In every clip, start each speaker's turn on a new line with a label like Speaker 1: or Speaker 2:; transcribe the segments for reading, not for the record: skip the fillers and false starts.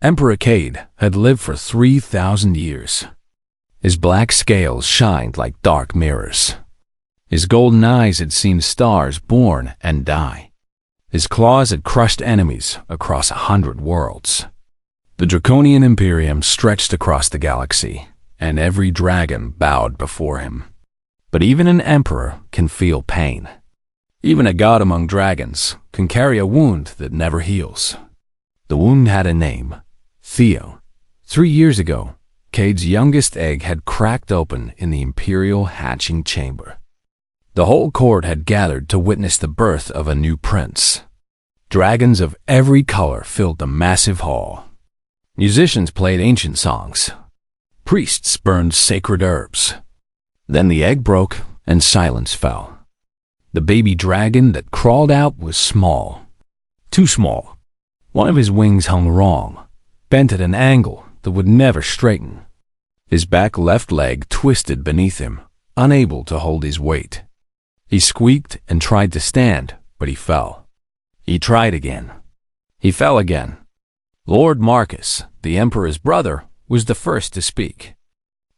Speaker 1: Emperor Cade had lived for 3,000 years. His black scales shined like dark mirrors. His golden eyes had seen stars born and die. His claws had crushed enemies across 100 worlds. The Draconian Imperium stretched across the galaxy, and every dragon bowed before him. But even an emperor can feel pain. Even a god among dragons can carry a wound that never heals. The wound had a name: Theo. 3 years ago, Cade's youngest egg had cracked open in the Imperial hatching chamber. The whole court had gathered to witness the birth of a new prince. Dragons of every color filled the massive hall. Musicians played ancient songs. Priests burned sacred herbs. Then the egg broke and silence fell. The baby dragon that crawled out was small. Too small. One of his wings hung wrong, bent at an angle that would never straighten. His back left leg twisted beneath him, unable to hold his weight. He squeaked and tried to stand, but he fell. He tried again. He fell again. Lord Marcus, the Emperor's brother, was the first to speak.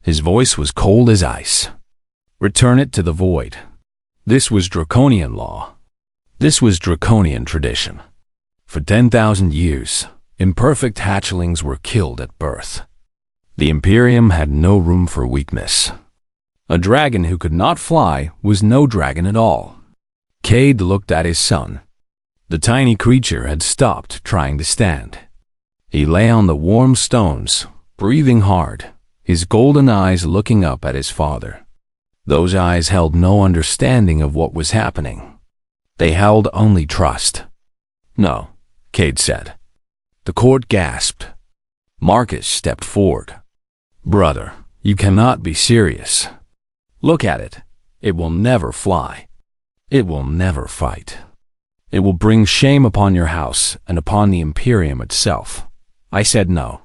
Speaker 1: His voice was cold as ice. Return it to the void. This was draconian law. This was draconian tradition. For 10,000 years, imperfect hatchlings were killed at birth. The Imperium had no room for weakness. A dragon who could not fly was no dragon at all. Cade looked at his son. The tiny creature had stopped trying to stand. He lay on the warm stones, breathing hard, his golden eyes looking up at his father. Those eyes held no understanding of what was happening. They held only trust. "No," Cade said. The court gasped. Marcus stepped forward. "Brother, you cannot be serious. Look at it. It will never fly. It will never fight. It will bring shame upon your house and upon the Imperium itself." I said no.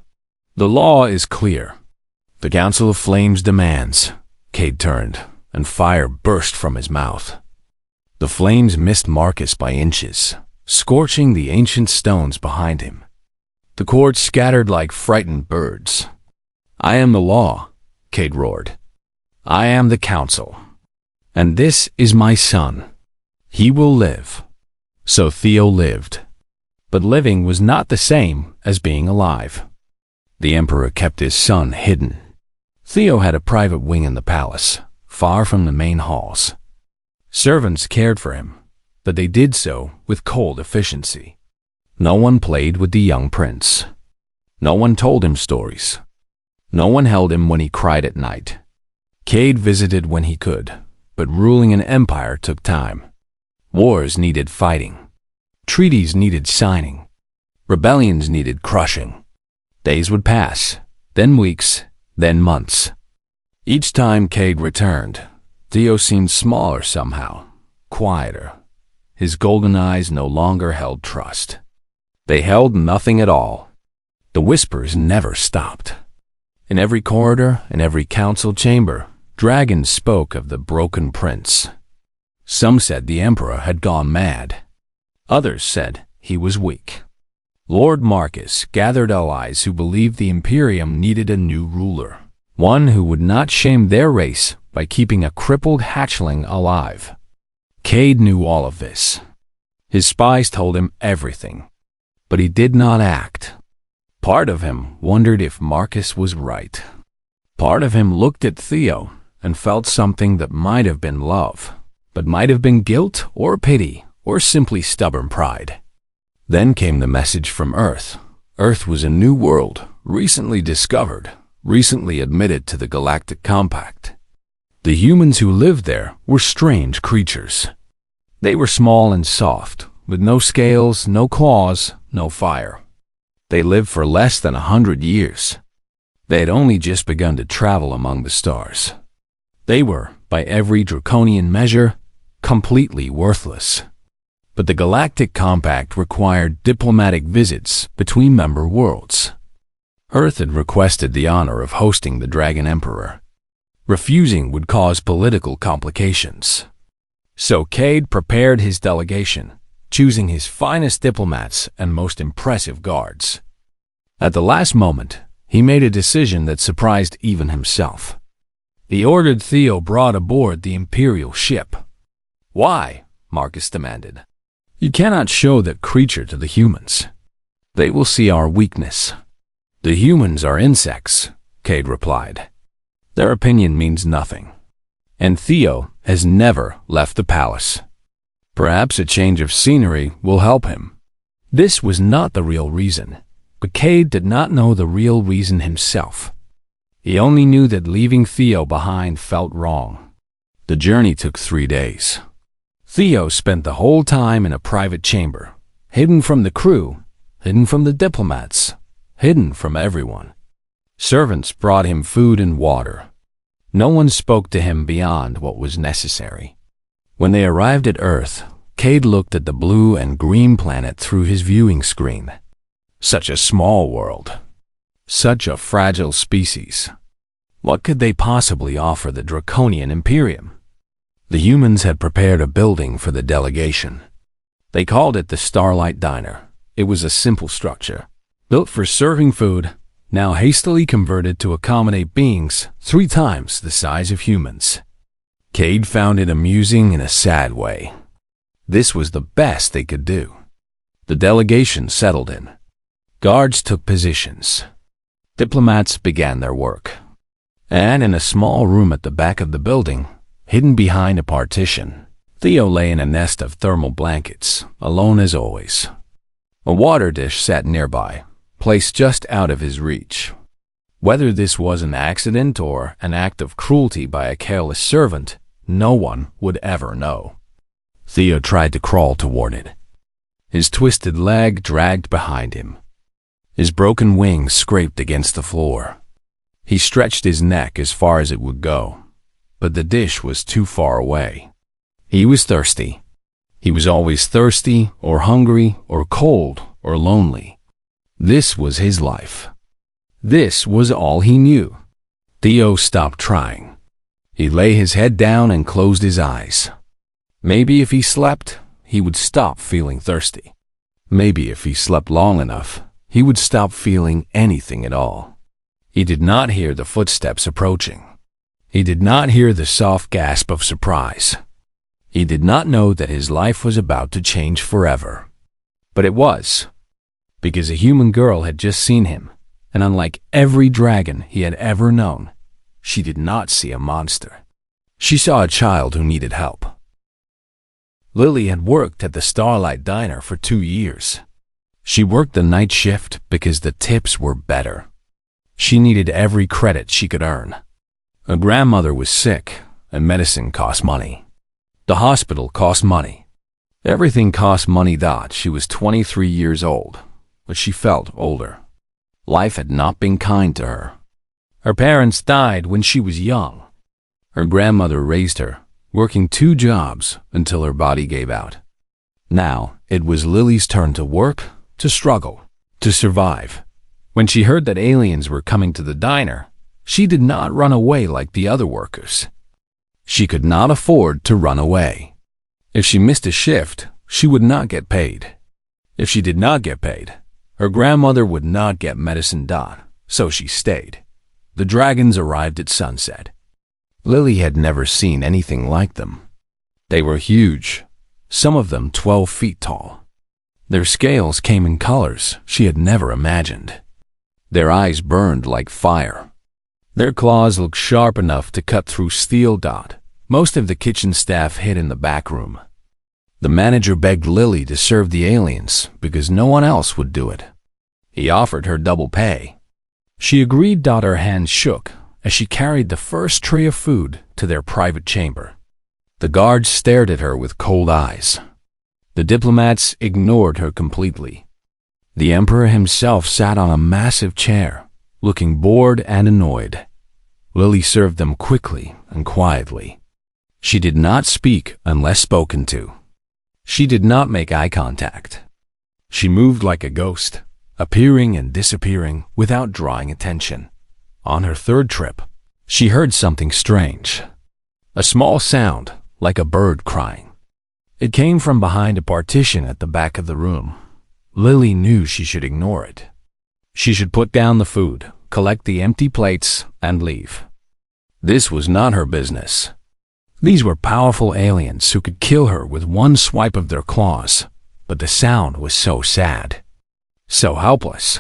Speaker 1: "The law is clear. The Council of Flames demands." Cade turned, and fire burst from his mouth. The flames missed Marcus by inches, scorching the ancient stones behind him. The court scattered like frightened birds. "I am the law," Cade roared. "I am the council. And this is my son. He will live." So Theo lived. But living was not the same as being alive. The Emperor kept his son hidden. Theo had a private wing in the palace, far from the main halls. Servants cared for him, but they did so with cold efficiency. No one played with the young prince. No one told him stories. No one held him when he cried at night. Cade visited when he could, but ruling an empire took time. Wars needed fighting. Treaties needed signing. Rebellions needed crushing. Days would pass, then weeks, then months. Each time Cade returned, Theo seemed smaller somehow, quieter. His golden eyes no longer held trust. They held nothing at all. The whispers never stopped. In every corridor, in every council chamber, dragons spoke of the broken prince. Some said the emperor had gone mad. Others said he was weak. Lord Marcus gathered allies who believed the Imperium needed a new ruler, one who would not shame their race by keeping a crippled hatchling alive. Cade knew all of this. His spies told him everything, but he did not act. Part of him wondered if Marcus was right. Part of him looked at Theo and felt something that might have been love, but might have been guilt or pity or simply stubborn pride. Then came the message from Earth. Earth was a new world, recently discovered, recently admitted to the Galactic Compact. The humans who lived there were strange creatures. They were small and soft, with no scales, no claws, no fire. They lived for less than 100 years. They had only just begun to travel among the stars. They were, by every draconian measure, completely worthless. But the Galactic Compact required diplomatic visits between member worlds. Earth had requested the honor of hosting the Dragon Emperor. Refusing would cause political complications. So Cade prepared his delegation, choosing his finest diplomats and most impressive guards. At the last moment, he made a decision that surprised even himself. He ordered Theo brought aboard the Imperial ship. "Why?" Marcus demanded. "You cannot show that creature to the humans. They will see our weakness." "The humans are insects," Cade replied. "Their opinion means nothing. And Theo has never left the palace. Perhaps a change of scenery will help him." This was not the real reason, but Cade did not know the real reason himself. He only knew that leaving Theo behind felt wrong. The journey took 3 days. Theo spent the whole time in a private chamber, hidden from the crew, hidden from the diplomats, hidden from everyone. Servants brought him food and water. No one spoke to him beyond what was necessary. When they arrived at Earth, Cade looked at the blue and green planet through his viewing screen. Such a small world. Such a fragile species. What could they possibly offer the draconian Imperium? The humans had prepared a building for the delegation. They called it the Starlight Diner. It was a simple structure, built for serving food, now hastily converted to accommodate beings 3 times the size of humans. Cade found it amusing in a sad way. This was the best they could do. The delegation settled in. Guards took positions. Diplomats began their work. And in a small room at the back of the building, hidden behind a partition, Theo lay in a nest of thermal blankets, alone as always. A water dish sat nearby, placed just out of his reach. Whether this was an accident or an act of cruelty by a careless servant, no one would ever know. Theo tried to crawl toward it. His twisted leg dragged behind him. His broken wings scraped against the floor. He stretched his neck as far as it would go, but the dish was too far away. He was thirsty. He was always thirsty or hungry or cold or lonely. This was his life. This was all he knew. Theo stopped trying. He lay his head down and closed his eyes. Maybe if he slept, he would stop feeling thirsty. Maybe if he slept long enough, he would stop feeling anything at all. He did not hear the footsteps approaching. He did not hear the soft gasp of surprise. He did not know that his life was about to change forever. But it was, because a human girl had just seen him, and unlike every dragon he had ever known, she did not see a monster. She saw a child who needed help. Lily had worked at the Starlight Diner for 2 years. She worked the night shift because the tips were better. She needed every credit she could earn. Her grandmother was sick, and medicine cost money. The hospital cost money. Everything cost money. She was 23 years old, but she felt older. Life had not been kind to her. Her parents died when she was young. Her grandmother raised her, working 2 jobs until her body gave out. Now it was Lily's turn to work, to struggle, to survive. When she heard that aliens were coming to the diner, she did not run away like the other workers. She could not afford to run away. If she missed a shift, she would not get paid. If she did not get paid, her grandmother would not get medicine done, so she stayed. The dragons arrived at sunset. Lily had never seen anything like them. They were huge, some of them 12 feet tall. Their scales came in colors she had never imagined. Their eyes burned like fire. Their claws looked sharp enough to cut through steel. Most of the kitchen staff hid in the back room. The manager begged Lily to serve the aliens because no one else would do it. He offered her double pay. She agreed. Her hands shook as she carried the first tray of food to their private chamber. The guards stared at her with cold eyes. The diplomats ignored her completely. The emperor himself sat on a massive chair, looking bored and annoyed. Lily served them quickly and quietly. She did not speak unless spoken to. She did not make eye contact. She moved like a ghost, appearing and disappearing without drawing attention. On her 3rd trip, she heard something strange. A small sound, like a bird crying. It came from behind a partition at the back of the room. Lily knew she should ignore it. She should put down the food, collect the empty plates, and leave. This was not her business. These were powerful aliens who could kill her with one swipe of their claws, but the sound was so sad, so helpless.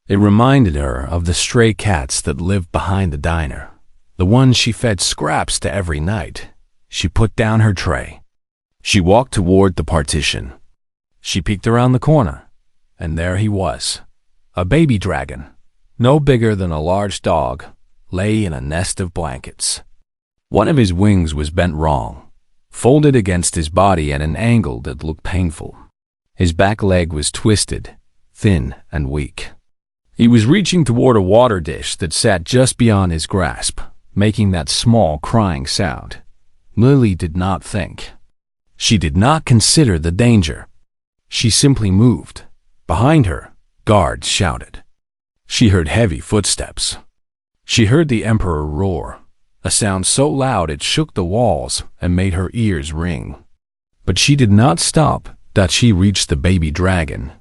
Speaker 1: It reminded her of the stray cats that lived behind the diner, the ones she fed scraps to every night. She put down her tray. She walked toward the partition. She peeked around the corner, and there he was. A baby dragon, no bigger than a large dog, lay in a nest of blankets. One of his wings was bent wrong, folded against his body at an angle that looked painful. His back leg was twisted, thin and weak. He was reaching toward a water dish that sat just beyond his grasp, making that small crying sound. Lily did not think. She did not consider the danger. She simply moved. Behind her, guards shouted. She heard heavy footsteps. She heard the Emperor roar, a sound so loud it shook the walls and made her ears ring. But she did not stop till she reached the baby dragon.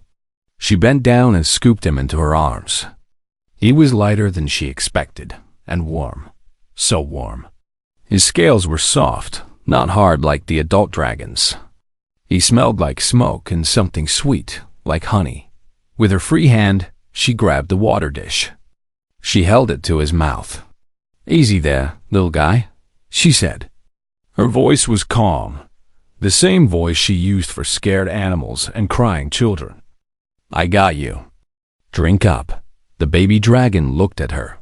Speaker 1: She bent down and scooped him into her arms. He was lighter than she expected, and warm, so warm. His scales were soft, not hard like the adult dragons. He smelled like smoke and something sweet, like honey. With her free hand, she grabbed the water dish. She held it to his mouth. "Easy there, little guy," she said. Her voice was calm, the same voice she used for scared animals and crying children. "I got you. Drink up." The baby dragon looked at her.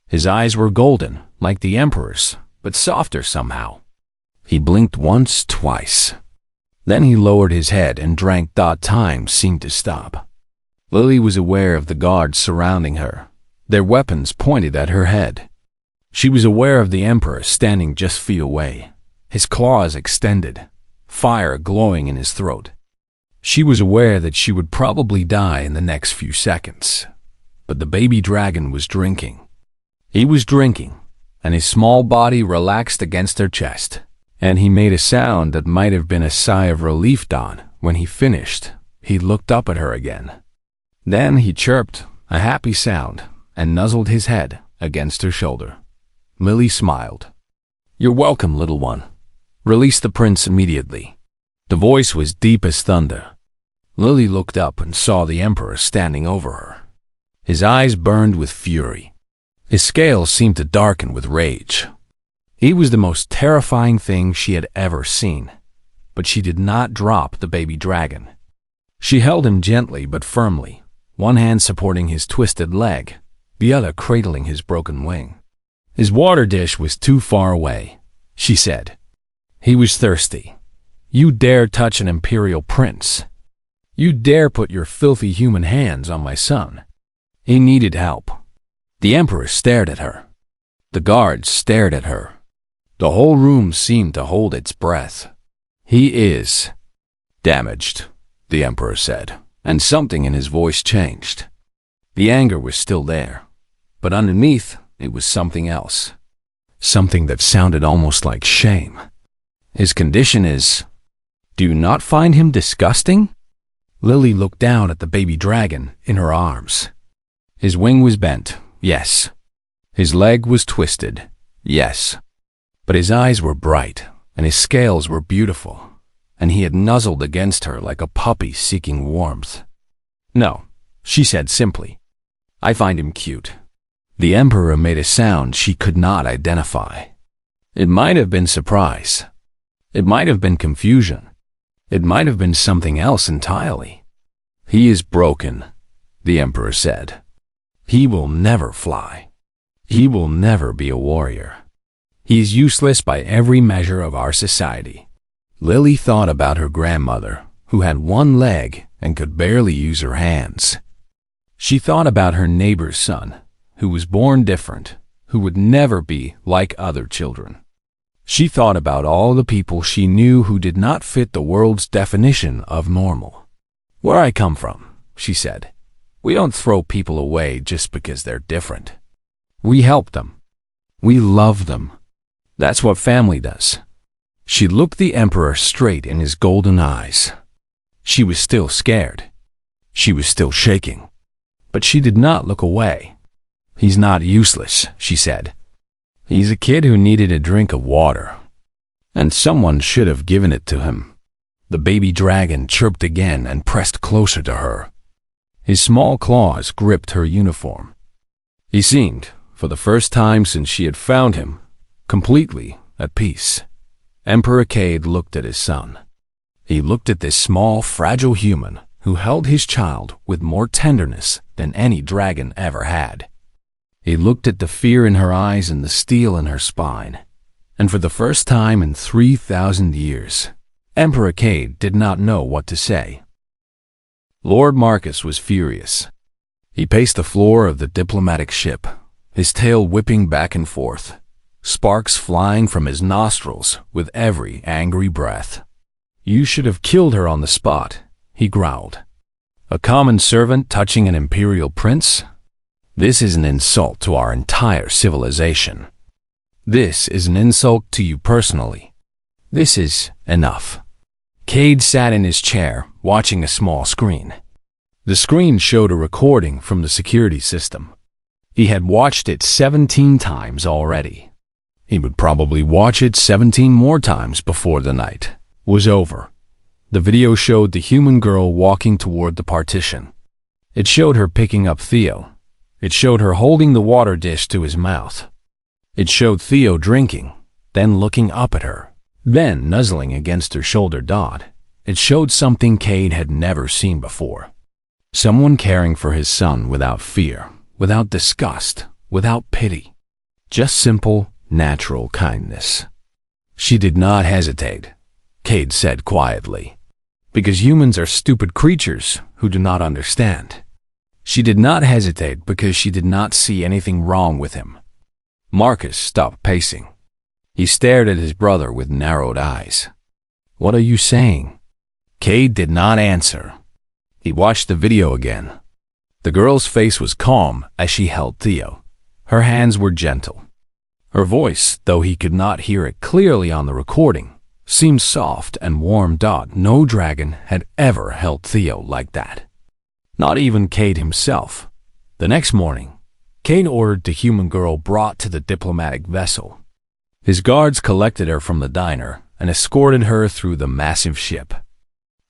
Speaker 1: His eyes were golden, like the Emperor's, but softer somehow. He blinked once, twice. Then he lowered his head and drank. Time seemed to stop. Lily was aware of the guards surrounding her, their weapons pointed at her head. She was aware of the Emperor standing just feet away, his claws extended, fire glowing in his throat. She was aware that she would probably die in the next few seconds. But the baby dragon was drinking. He was drinking, and his small body relaxed against her chest, and he made a sound that might have been a sigh of relief. When he finished, he looked up at her again. Then he chirped, a happy sound, and nuzzled his head against her shoulder. Lily smiled. "You're welcome, little one. Release the prince immediately." The voice was deep as thunder. Lily looked up and saw the Emperor standing over her. His eyes burned with fury. His scales seemed to darken with rage. He was the most terrifying thing she had ever seen. But she did not drop the baby dragon. She held him gently but firmly, one hand supporting his twisted leg, the other cradling his broken wing. His water dish was too far away, she said. He was thirsty. "You dare touch an imperial prince? You dare put your filthy human hands on my son?" He needed help. The Emperor stared at her. The guards stared at her. The whole room seemed to hold its breath. "He is damaged," the Emperor said, and something in his voice changed. The anger was still there, but underneath it was something else. Something that sounded almost like shame. "His condition is... Do you not find him disgusting?" Lily looked down at the baby dragon in her arms. His wing was bent, yes. His leg was twisted, yes. But his eyes were bright, and his scales were beautiful, and he had nuzzled against her like a puppy seeking warmth. "No," she said simply. "I find him cute." The Emperor made a sound she could not identify. It might have been surprise. It might have been confusion. It might have been something else entirely. "He is broken," the Emperor said. "He will never fly. He will never be a warrior. He is useless by every measure of our society." Lily thought about her grandmother, who had one leg and could barely use her hands. She thought about her neighbor's son, who was born different, who would never be like other children. She thought about all the people she knew who did not fit the world's definition of normal. "Where I come from," she said, "we don't throw people away just because they're different. We help them. We love them. That's what family does." She looked the Emperor straight in his golden eyes. She was still scared. She was still shaking. But she did not look away. "He's not useless," she said. "He's a kid who needed a drink of water, and someone should have given it to him." The baby dragon chirped again and pressed closer to her. His small claws gripped her uniform. He seemed, for the first time since she had found him, completely at peace. Emperor Cade looked at his son. He looked at this small, fragile human who held his child with more tenderness than any dragon ever had. He looked at the fear in her eyes and the steel in her spine. And for the first time in 3,000 years, Emperor Cade did not know what to say. Lord Marcus was furious. He paced the floor of the diplomatic ship, his tail whipping back and forth, sparks flying from his nostrils with every angry breath. "You should have killed her on the spot," he growled. "A common servant touching an imperial prince? This is an insult to our entire civilization. This is an insult to you personally. This is enough." Cade sat in his chair, watching a small screen. The screen showed a recording from the security system. He had watched it 17 times already. He would probably watch it 17 more times before the night was over. The video showed the human girl walking toward the partition. It showed her picking up Theo. It showed her holding the water dish to his mouth. It showed Theo drinking, then looking up at her, then nuzzling against her shoulder. It showed something Cade had never seen before. Someone caring for his son without fear, without disgust, without pity. Just simple, natural kindness. "She did not hesitate," Cade said quietly, "because humans are stupid creatures who do not understand. She did not hesitate because she did not see anything wrong with him." Marcus stopped pacing. He stared at his brother with narrowed eyes. "What are you saying?" Cade did not answer. He watched the video again. The girl's face was calm as she held Theo. Her hands were gentle. Her voice, though he could not hear it clearly on the recording, seemed soft and warm. No dragon had ever held Theo like that. Not even Cade himself. The next morning, Cade ordered the human girl brought to the diplomatic vessel. His guards collected her from the diner and escorted her through the massive ship.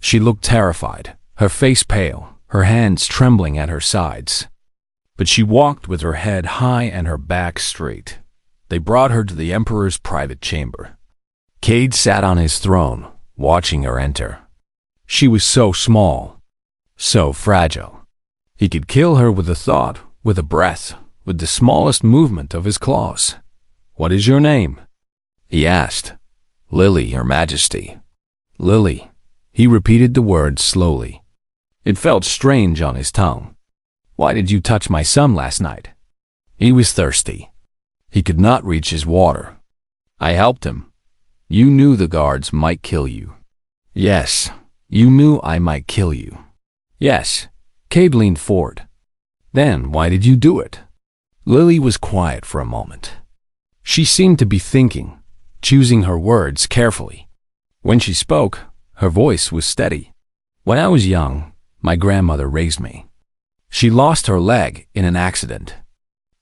Speaker 1: She looked terrified, her face pale, her hands trembling at her sides. But she walked with her head high and her back straight. They brought her to the Emperor's private chamber. Cade sat on his throne, watching her enter. She was so small, so fragile. He could kill her with a thought, with a breath, with the smallest movement of his claws. "What is your name?" he asked. "Lily, Your Majesty." "Lily." He repeated the words slowly. It felt strange on his tongue. "Why did you touch my son last night?" "He was thirsty. He could not reach his water. I helped him. You knew the guards might kill you." "Yes, you knew I might kill you." "Yes." Cade leaned forward. "Then why did you do it?" Lily was quiet for a moment. She seemed to be thinking, choosing her words carefully. When she spoke, her voice was steady. "When I was young, my grandmother raised me. She lost her leg in an accident.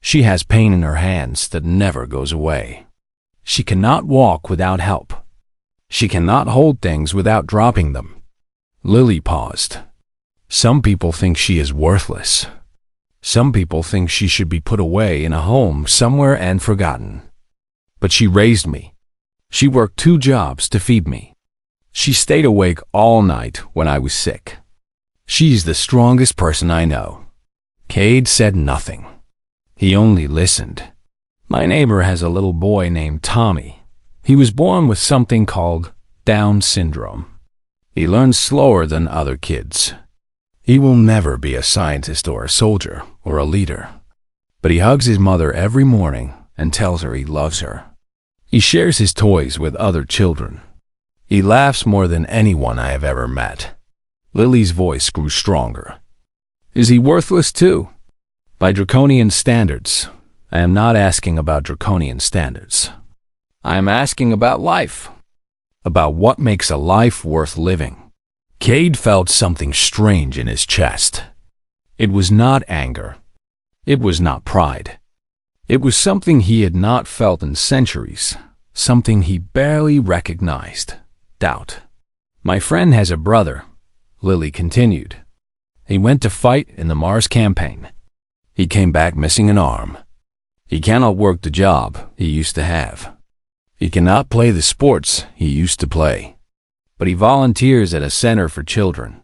Speaker 1: She has pain in her hands that never goes away. She cannot walk without help. She cannot hold things without dropping them." Lily paused. "Some people think she is worthless. Some people think she should be put away in a home somewhere and forgotten. But she raised me. She worked 2 jobs to feed me. She stayed awake all night when I was sick. She's the strongest person I know." Cade said nothing. He only listened. "My neighbor has a little boy named Tommy. He was born with something called Down syndrome. He learns slower than other kids. He will never be a scientist or a soldier or a leader. But he hugs his mother every morning and tells her he loves her. He shares his toys with other children. He laughs more than anyone I have ever met." Lily's voice grew stronger. "Is he worthless too?" "By draconian standards. I am not asking about draconian standards. I am asking about life. About what makes a life worth living." Cade felt something strange in his chest. It was not anger. It was not pride. It was something he had not felt in centuries, something he barely recognized: doubt. "My friend has a brother," Lily continued. "He went to fight in the Mars campaign. He came back missing an arm. He cannot work the job he used to have. He cannot play the sports he used to play. But he volunteers at a center for children.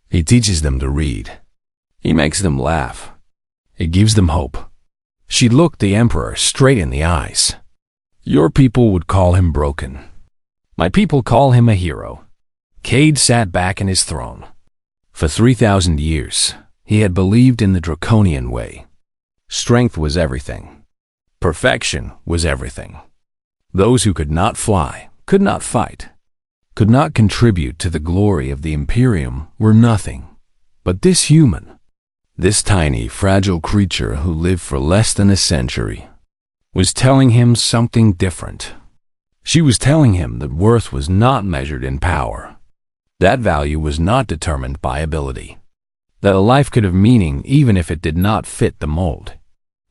Speaker 1: He teaches them to read. He makes them laugh. He gives them hope." She looked the Emperor straight in the eyes. "Your people would call him broken. My people call him a hero." Cade sat back in his throne. For 3,000 years, he had believed in the draconian way. Strength was everything. Perfection was everything. Those who could not fly, could not fight, could not contribute to the glory of the Imperium were nothing. But this human, this tiny, fragile creature who lived for less than a century, was telling him something different. She was telling him that worth was not measured in power. That value was not determined by ability. That a life could have meaning even if it did not fit the mold.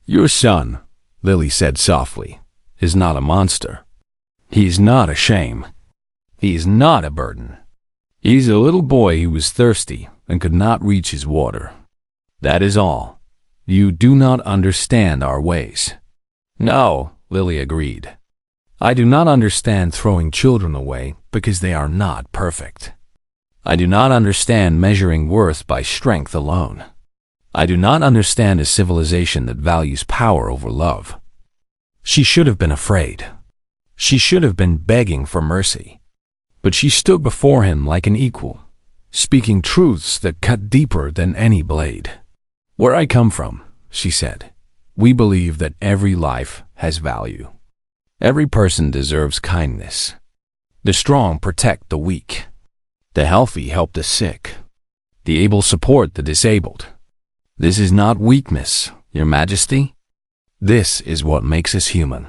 Speaker 1: "Your son," Lily said softly, "is not a monster. He is not a shame. He is not a burden. He is a little boy who was thirsty and could not reach his water. That is all. You do not understand our ways." "No," Lily agreed. "I do not understand throwing children away because they are not perfect. I do not understand measuring worth by strength alone. I do not understand a civilization that values power over love." She should have been afraid. She should have been begging for mercy. But she stood before him like an equal, speaking truths that cut deeper than any blade. "Where I come from," she said, "we believe that every life has value. Every person deserves kindness. The strong protect the weak. The healthy help the sick. The able support the disabled. This is not weakness, Your Majesty. This is what makes us human."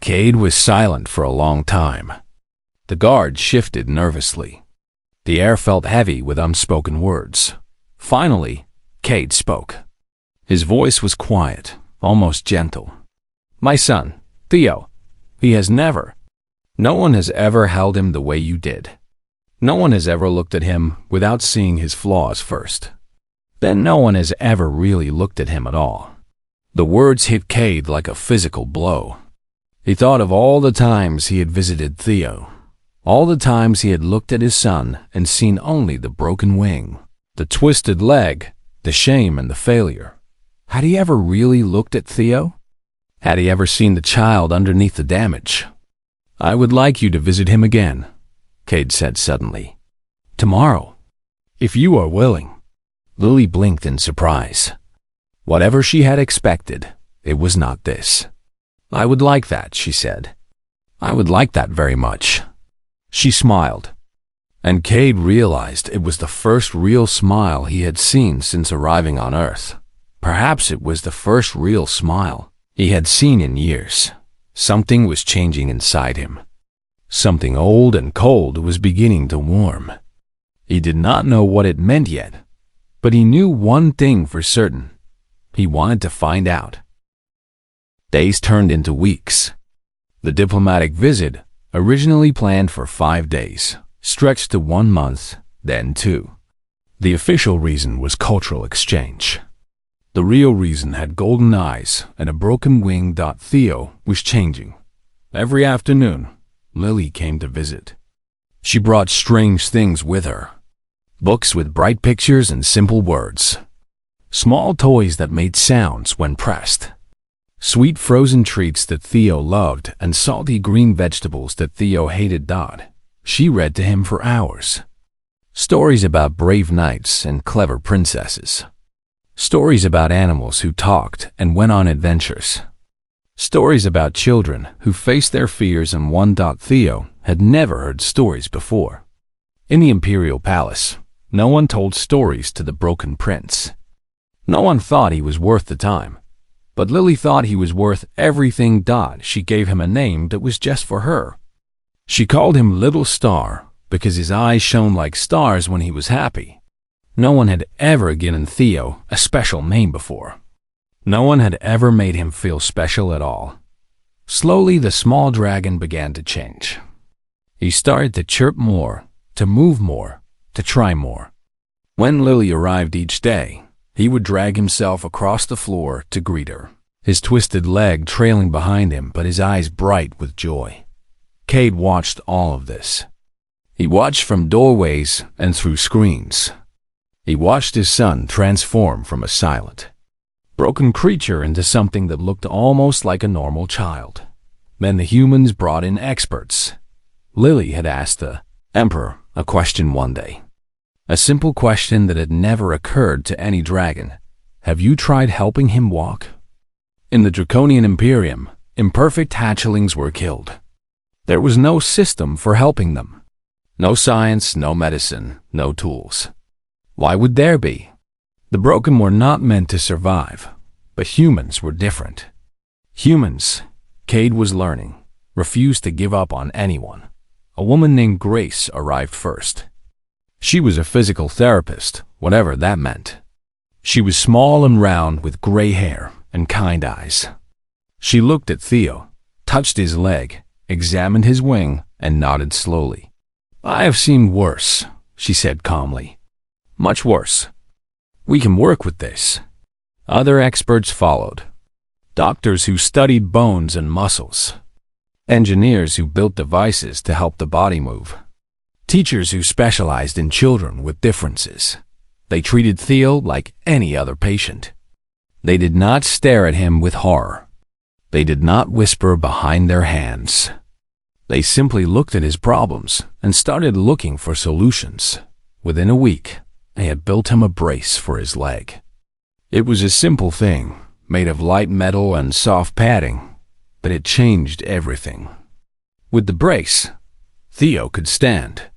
Speaker 1: Cade was silent for a long time. The guard shifted nervously. The air felt heavy with unspoken words. Finally, Cade spoke. His voice was quiet, almost gentle. "My son, Theo, he has never. No one has ever held him the way you did. No one has ever looked at him without seeing his flaws first. Then no one has ever really looked at him at all." The words hit Cade like a physical blow. He thought of all the times he had visited Theo, all the times he had looked at his son and seen only the broken wing, the twisted leg, the shame and the failure. Had he ever really looked at Theo? Had he ever seen the child underneath the damage? "I would like you to visit him again," Cade said suddenly. "Tomorrow, if you are willing." Lily blinked in surprise. Whatever she had expected, it was not this. "I would like that," she said. "I would like that very much." She smiled, and Cade realized it was the first real smile he had seen since arriving on Earth. Perhaps it was the first real smile he had seen in years. Something was changing inside him. Something old and cold was beginning to warm. He did not know what it meant yet, but he knew one thing for certain. He wanted to find out. Days turned into weeks. The diplomatic visit, originally planned for 5 days, stretched to 1 month, then 2. The official reason was cultural exchange. The real reason had golden eyes and a broken wing. Theo was changing. Every afternoon, Lily came to visit. She brought strange things with her. Books with bright pictures and simple words. Small toys that made sounds when pressed. Sweet frozen treats that Theo loved and salty green vegetables that Theo hated. She read to him for hours. Stories about brave knights and clever princesses. Stories about animals who talked and went on adventures. Stories about children who faced their fears and won. Theo had never heard stories before. In the Imperial Palace, no one told stories to the broken prince. No one thought he was worth the time, but Lily thought he was worth everything. She gave him a name that was just for her. She called him Little Star because his eyes shone like stars when he was happy, No one had ever given Theo a special name before. No one had ever made him feel special at all. Slowly, the small dragon began to change. He started to chirp more, to move more, to try more. When Lily arrived each day, he would drag himself across the floor to greet her, his twisted leg trailing behind him but his eyes bright with joy. Cade watched all of this. He watched from doorways and through screens. He watched his son transform from a silent, broken creature into something that looked almost like a normal child. Then the humans brought in experts. Lily had asked the Emperor a question one day. A simple question that had never occurred to any dragon. Have you tried helping him walk? In the Draconian Imperium, imperfect hatchlings were killed. There was no system for helping them. No science, no medicine, no tools. Why would there be? The broken were not meant to survive, but humans were different. Humans, Cade was learning, refused to give up on anyone. A woman named Grace arrived first. She was a physical therapist, whatever that meant. She was small and round with gray hair and kind eyes. She looked at Theo, touched his leg, examined his wing, and nodded slowly. I have seen worse, she said calmly. Much worse. We can work with this. Other experts followed. Doctors who studied bones and muscles. Engineers who built devices to help the body move. Teachers who specialized in children with differences. They treated Theo like any other patient. They did not stare at him with horror. They did not whisper behind their hands. They simply looked at his problems and started looking for solutions. Within a week, they had built him a brace for his leg. It was a simple thing, made of light metal and soft padding, but it changed everything. With the brace, Theo could stand.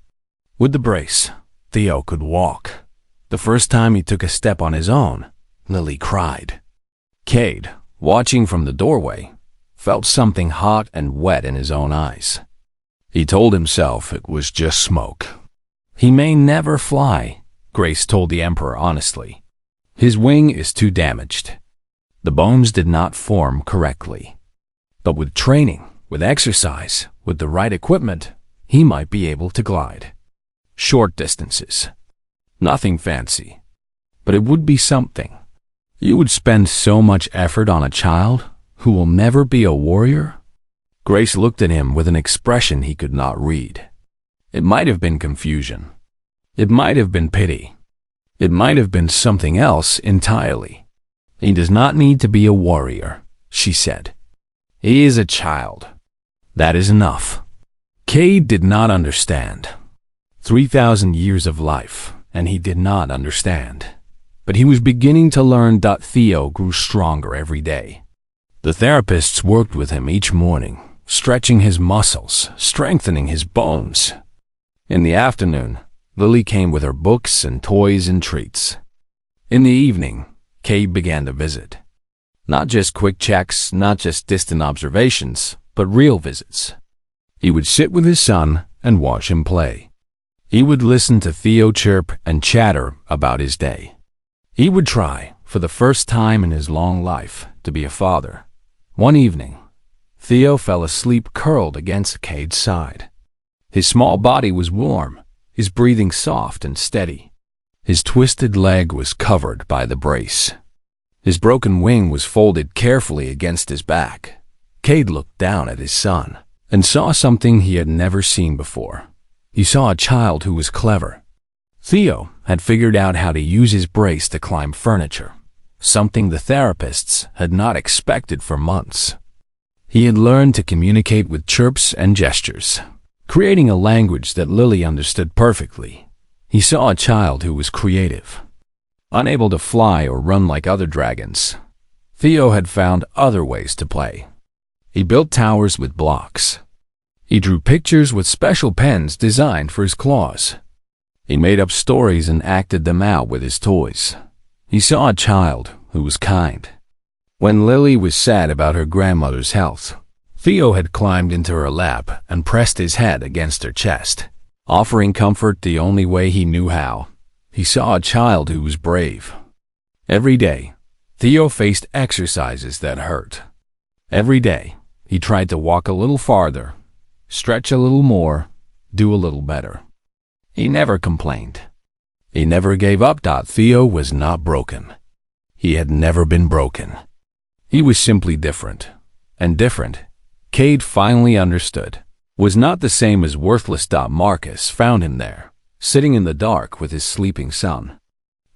Speaker 1: With the brace, Theo could walk. The first time he took a step on his own, Lily cried. Cade, watching from the doorway, felt something hot and wet in his own eyes. He told himself it was just smoke. He may never fly, Grace told the Emperor honestly. His wing is too damaged. The bones did not form correctly. But with training, with exercise, with the right equipment, he might be able to glide. Short distances. Nothing fancy. But it would be something. You would spend so much effort on a child who will never be a warrior? Grace looked at him with an expression he could not read. It might have been confusion. It might have been pity. It might have been something else entirely. He does not need to be a warrior, she said. He is a child. That is enough. Cade did not understand. 3,000 years of life, and he did not understand. But he was beginning to learn that Theo grew stronger every day. The therapists worked with him each morning, stretching his muscles, strengthening his bones. In the afternoon, Lily came with her books and toys and treats. In the evening, Cade began to visit. Not just quick checks, not just distant observations, but real visits. He would sit with his son and watch him play. He would listen to Theo chirp and chatter about his day. He would try, for the first time in his long life, to be a father. One evening, Theo fell asleep curled against Cade's side. His small body was warm, his breathing soft and steady. His twisted leg was covered by the brace. His broken wing was folded carefully against his back. Cade looked down at his son and saw something he had never seen before. He saw a child who was clever. Theo had figured out how to use his brace to climb furniture, something the therapists had not expected for months. He had learned to communicate with chirps and gestures, creating a language that Lily understood perfectly. He saw a child who was creative. Unable to fly or run like other dragons, Theo had found other ways to play. He built towers with blocks. He drew pictures with special pens designed for his claws. He made up stories and acted them out with his toys. He saw a child who was kind. When Lily was sad about her grandmother's health, Theo had climbed into her lap and pressed his head against her chest, offering comfort the only way he knew how. he saw a child who was brave. Every day, Theo faced exercises that hurt. Every day, he tried to walk a little farther, stretch a little more, do a little better. He never complained. He never gave up. Theo was not broken. He had never been broken. He was simply different. And different, Cade finally understood, was not the same as worthless. Marcus found him there, sitting in the dark with his sleeping son.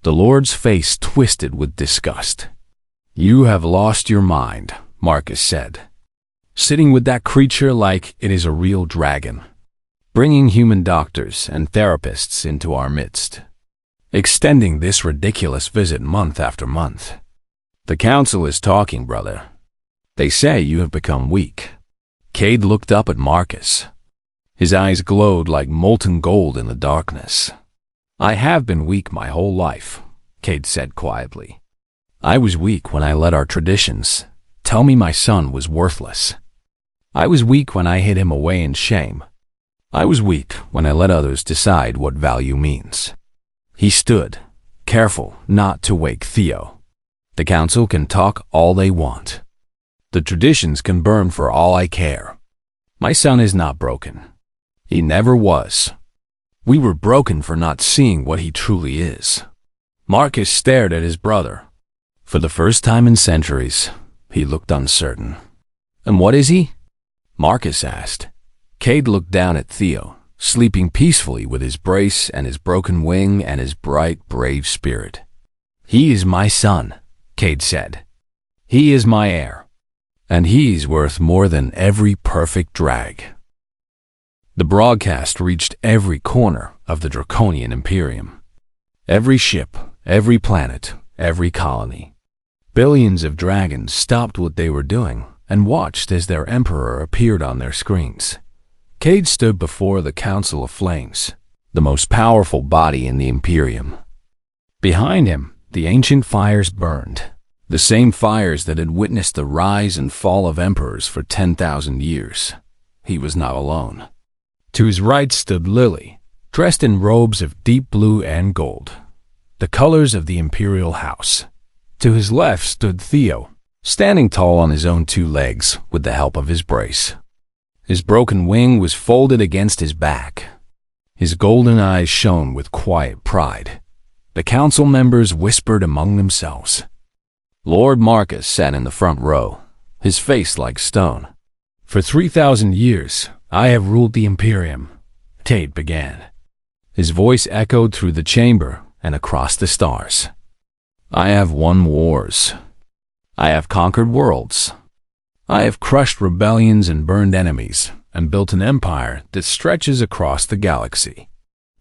Speaker 1: The Lord's face twisted with disgust. "You have lost your mind," Marcus said. "Sitting with that creature like it is a real dragon. Bringing human doctors and therapists into our midst. Extending this ridiculous visit month after month. The council is talking, brother. They say you have become weak." Cade looked up at Marcus. His eyes glowed like molten gold in the darkness. "I have been weak my whole life," Cade said quietly. "I was weak when I let our traditions tell me my son was worthless. I was weak when I hid him away in shame. I was weak when I let others decide what value means." He stood, careful not to wake Theo. "The council can talk all they want. The traditions can burn for all I care. My son is not broken. He never was. We were broken for not seeing what he truly is." Marcus stared at his brother. For the first time in centuries, he looked uncertain. "And what is he?" Marcus asked. Cade looked down at Theo, sleeping peacefully with his brace and his broken wing and his bright, brave spirit. "He is my son," Cade said. "He is my heir, and he's worth more than every perfect drag." The broadcast reached every corner of the Draconian Imperium. Every ship, every planet, every colony. Billions of dragons stopped what they were doing and watched as their emperor appeared on their screens. Cade stood before the Council of Flames, the most powerful body in the Imperium. Behind him, the ancient fires burned, the same fires that had witnessed the rise and fall of emperors for 10,000 years. He was not alone. To his right stood Lily, dressed in robes of deep blue and gold, the colors of the imperial house. To his left stood Theo, standing tall on his own two legs with the help of his brace. His broken wing was folded against his back. His golden eyes shone with quiet pride. The council members whispered among themselves. Lord Marcus sat in the front row, his face like stone. "For 3,000 years, I have ruled the Imperium," Cade began. His voice echoed through the chamber and across the stars. "I have won wars. I have conquered worlds. I have crushed rebellions and burned enemies and built an empire that stretches across the galaxy."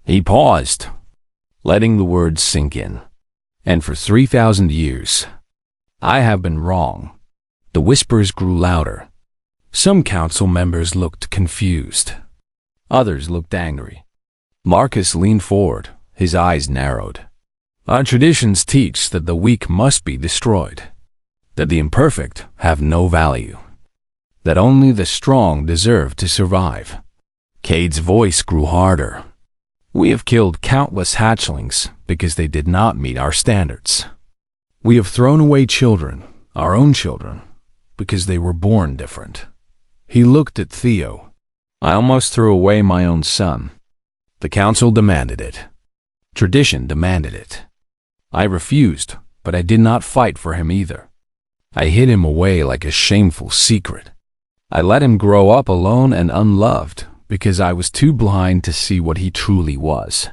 Speaker 1: He paused, letting the words sink in. "And for 3,000 years, I have been wrong." The whispers grew louder. Some council members looked confused. Others looked angry. Marcus leaned forward, his eyes narrowed. "Our traditions teach that the weak must be destroyed, that the imperfect have no value, that only the strong deserve to survive." Cade's voice grew harder. "We have killed countless hatchlings because they did not meet our standards. We have thrown away children, our own children, because they were born different." He looked at Theo. "I almost threw away my own son. The council demanded it. Tradition demanded it. I refused, but I did not fight for him either. I hid him away like a shameful secret. I let him grow up alone and unloved because I was too blind to see what he truly was."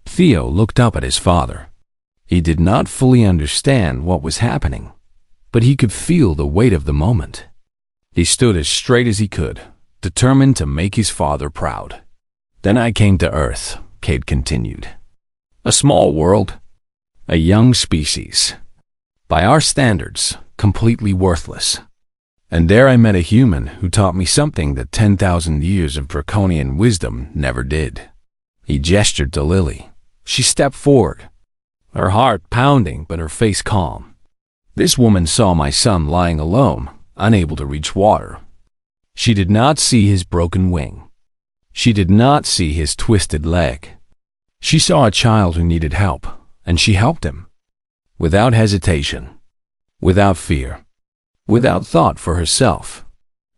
Speaker 1: Theo looked up at his father. He did not fully understand what was happening, but he could feel the weight of the moment. He stood as straight as he could, determined to make his father proud. "Then I came to Earth," Cade continued. "A small world, a young species. By our standards, completely worthless. And there I met a human who taught me something that 10,000 years of draconian wisdom never did." He gestured to Lily. She stepped forward, her heart pounding but her face calm. "This woman saw my son lying alone, unable to reach water. She did not see his broken wing. She did not see his twisted leg. She saw a child who needed help, and she helped him. Without hesitation, without fear, without thought for herself,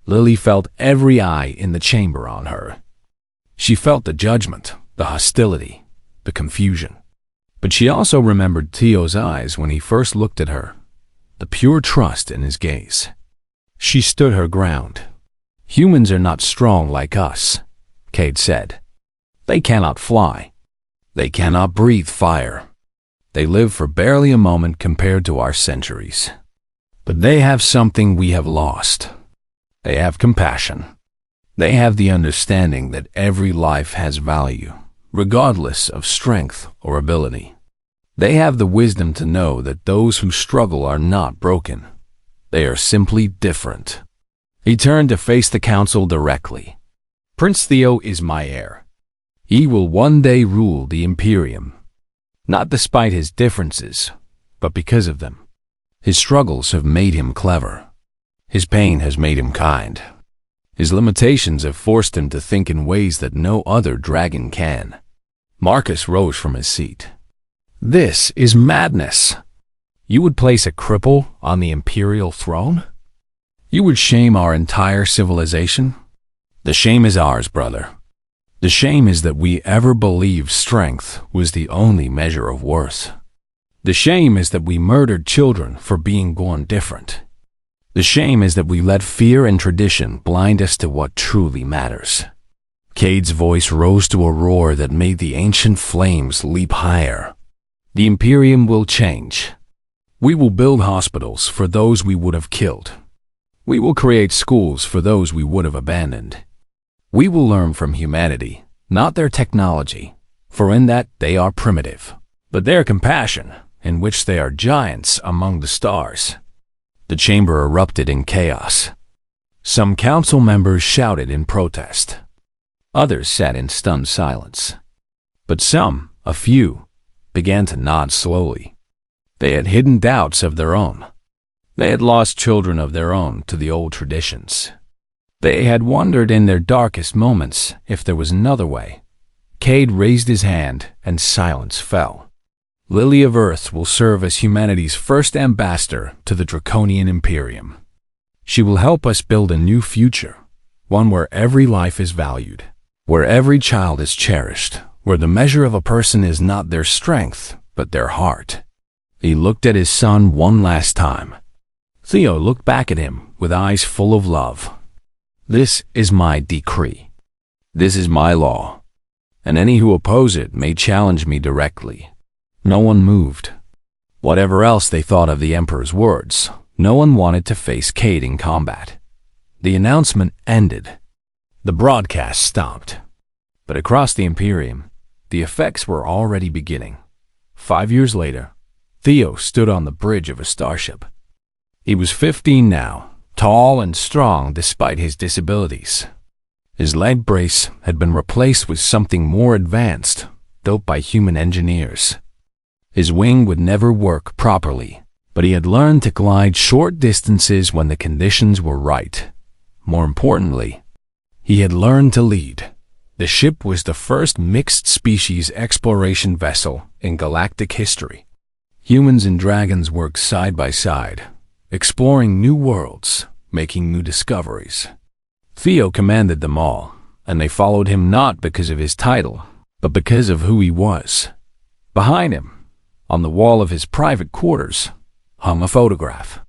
Speaker 1: Lily felt every eye in the chamber on her. She felt the judgment, the hostility, the confusion. But she also remembered Theo's eyes when he first looked at her, the pure trust in his gaze. She stood her ground. Humans are not strong like us, Cade said. They cannot fly. They cannot breathe fire. They live for barely a moment compared to our centuries. But they have something we have lost. They have compassion. They have the understanding that every life has value, regardless of strength or ability. They have the wisdom to know that those who struggle are not broken. They are simply different. He turned to face the council directly. Prince Theo is my heir. He will one day rule the Imperium. Not despite his differences, but because of them. His struggles have made him clever. His pain has made him kind. His limitations have forced him to think in ways that no other dragon can. Marcus rose from his seat. This is madness. You would place a cripple on the imperial throne? You would shame our entire civilization? The shame is ours, brother. The shame is that we ever believed strength was the only measure of worth. The shame is that we murdered children for being born different. The shame is that we let fear and tradition blind us to what truly matters. Cade's voice rose to a roar that made the ancient flames leap higher. The Imperium will change. We will build hospitals for those we would have killed. We will create schools for those we would have abandoned. We will learn from humanity, not their technology, for in that they are primitive, but their compassion, in which they are giants among the stars. The chamber erupted in chaos. Some council members shouted in protest. Others sat in stunned silence. But some, a few, began to nod slowly. They had hidden doubts of their own. They had lost children of their own to the old traditions. They had wondered in their darkest moments if there was another way. Cade raised his hand and silence fell. Lily of Earth will serve as humanity's first ambassador to the Draconian Imperium. She will help us build a new future, one where every life is valued, where every child is cherished, where the measure of a person is not their strength, but their heart. He looked at his son one last time. Theo looked back at him with eyes full of love. This is my decree. This is my law, and any who oppose it may challenge me directly. No one moved. Whatever else they thought of the Emperor's words, no one wanted to face Cade in combat. The announcement ended. The broadcast stopped. But across the Imperium, the effects were already beginning. 5 years later, Theo stood on the bridge of a starship. He was 15 now, tall and strong despite his disabilities. His leg brace had been replaced with something more advanced, built by human engineers. His wing would never work properly, but he had learned to glide short distances when the conditions were right. More importantly, he had learned to lead. The ship was the first mixed-species exploration vessel in galactic history. Humans and dragons worked side by side, exploring new worlds, making new discoveries. Theo commanded them all, and they followed him not because of his title, but because of who he was. Behind him, on the wall of his private quarters, hung a photograph.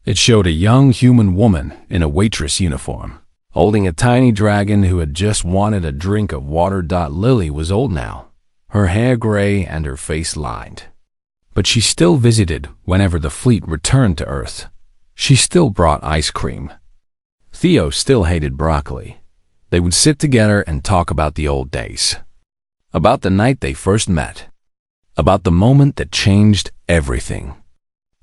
Speaker 1: It showed a young human woman in a waitress uniform, holding a tiny dragon who had just wanted a drink of water. Lily was old now, her hair gray and her face lined. But she still visited whenever the fleet returned to Earth. She still brought ice cream. Theo still hated broccoli. They would sit together and talk about the old days, about the night they first met, about the moment that changed everything,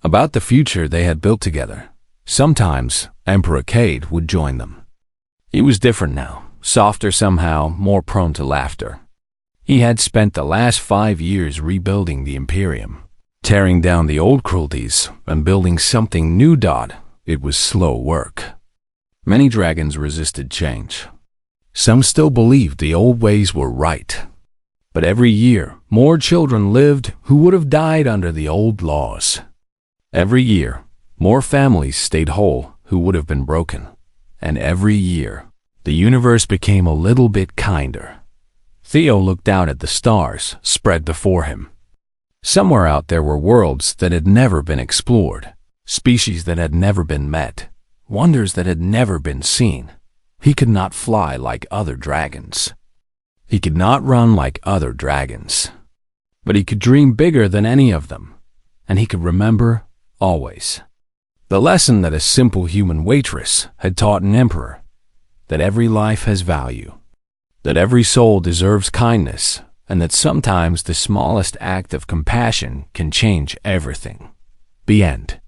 Speaker 1: about the future they had built together. Sometimes Emperor Cade would join them. He was different now, softer somehow, more prone to laughter. He had spent the last 5 years rebuilding the Imperium, tearing down the old cruelties and building something new. It was slow work. Many dragons resisted change. Some still believed the old ways were right. But every year, more children lived who would have died under the old laws. Every year, more families stayed whole who would have been broken. And every year, the universe became a little bit kinder. Theo looked out at the stars spread before him. Somewhere out there were worlds that had never been explored, species that had never been met, wonders that had never been seen. He could not fly like other dragons. He could not run like other dragons. But he could dream bigger than any of them, and he could remember always the lesson that a simple human waitress had taught an emperor, that every life has value, that every soul deserves kindness, and that sometimes the smallest act of compassion can change everything. The end.